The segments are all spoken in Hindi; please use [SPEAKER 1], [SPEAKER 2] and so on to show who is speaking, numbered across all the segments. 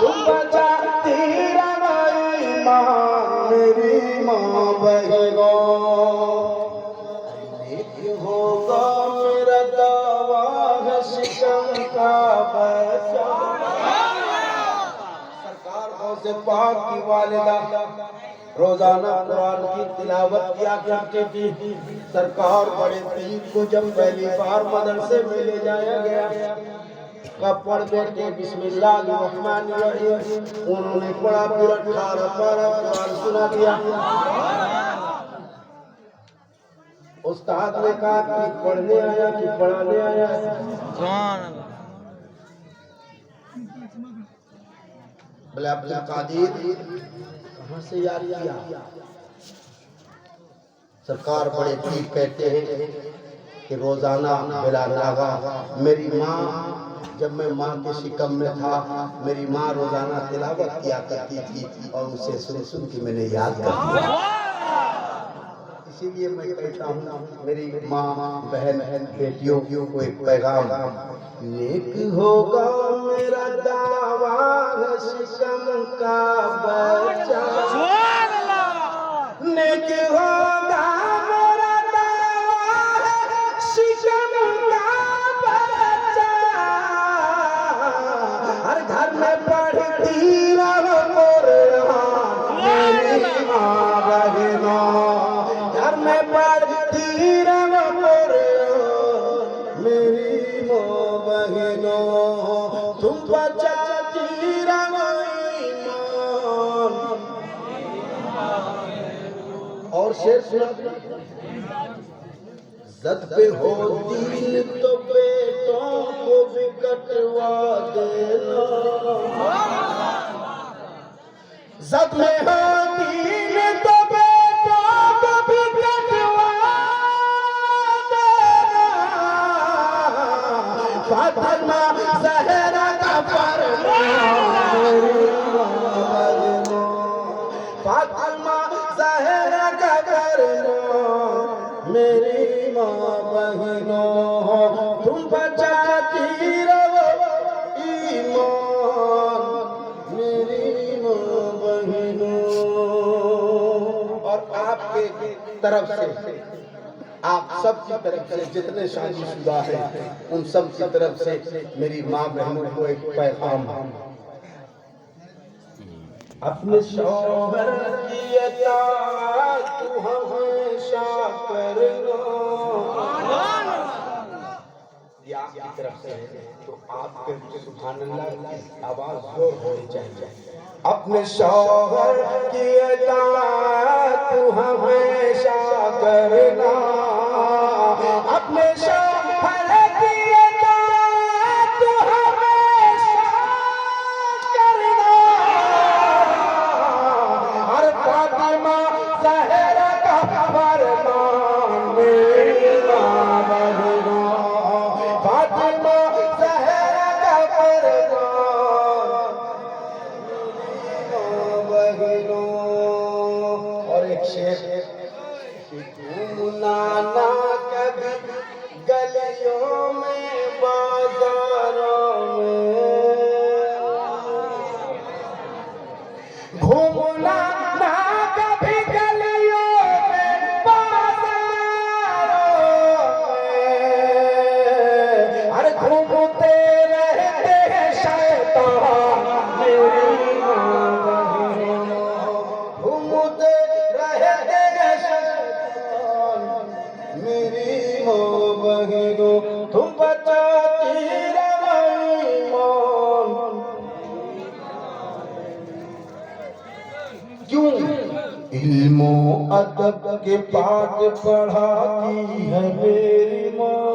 [SPEAKER 1] तुम बचाती रही माँ मेरी माँ बहनों। नेक होगा मेरा दावा है शिकम का बचा। सरकार गौसे पाक की वालिदा रोजाना कुरान की तिलावत किया करती थी। सरकार बड़े पीर को जब पहली बार मदरसे में ले जाया गया कब पढ़ देते बिस्मिल्लाहिर्रहमानिर्रहीम, उन्होंने पढ़ा पूरा 18 पारा कुरान सुना दिया। उस्ताद ने कहा कि पढ़ने आया कि पढ़ाने आया। बोले अब्दुल कादिर कहाँ से याद किया? सरकार बड़े पीर कहते हैं कि रोजाना बिलाल आगा मेरी माँ, जब मैं माँ के शिकम में था मेरी माँ रोजाना तिलावत किया करती थी और उसे सुन सुन के मैंने याद कर लिया। इसीलिए मैं कहता हूँ मेरी माँ बहन बेटियों को एक पैगाम, नेक होगा मेरा दावा है शिकम का बच्चा। नेक होगा मेरा दावा है शिकम का बच्चा। हर घर में पढ़ती रहो कुरान मेरी माँ बहनों। घर में पढ़ती रहो कुरान मेरी माँ बहनों। तुम बचाती रहो ईमान। और शेर सुना, जद पे हो दीन तो बेटों को भी कटवा देना। जद में हो दीन तो बेटों को भी कटवा देना। फातिमा ज़हरा का फरमान, फातिमा ज़हरा का फरमान मेरी माँ बहनों। तुम बचाती रहो ईमान मेरी माँ बहनों। और आपके तरफ से, आप सब की तरफ से जितने शादीशुदा हैं उन सब की तरफ से मेरी माँ बहनों को एक पैगाम, अपने शौहर की अताअत तू हमेशा करना। ये आपकी तरफ से है तो आपके सुभान अल्लाह की आवाज जोर होनी चाहिए। अपने शौहर की अताअत तू हमेशा करना। अपने शौहर की अताअत तू हमेशा करना। हर फातिमा ज़हरा का फरमान मेरी माँ बहनों। फातिमा ज़हरा का फरमान मेरी माँ बहनों। और एक शेर, नाना कभी गलियों में बाजारों में घूमना ना कभी गलियों में बाजारों में। हर घूमते रहते हैं शैतान मेरी माँ बहनों। घूमते रहते हैं शैतान मेरी माँ बहनों। तुम बचाती रहो ईमान। क्यों? इल्मो अदब के पाठ पढ़ाती है मेरी माँ।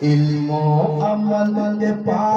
[SPEAKER 1] इल्मो अमल के पाठ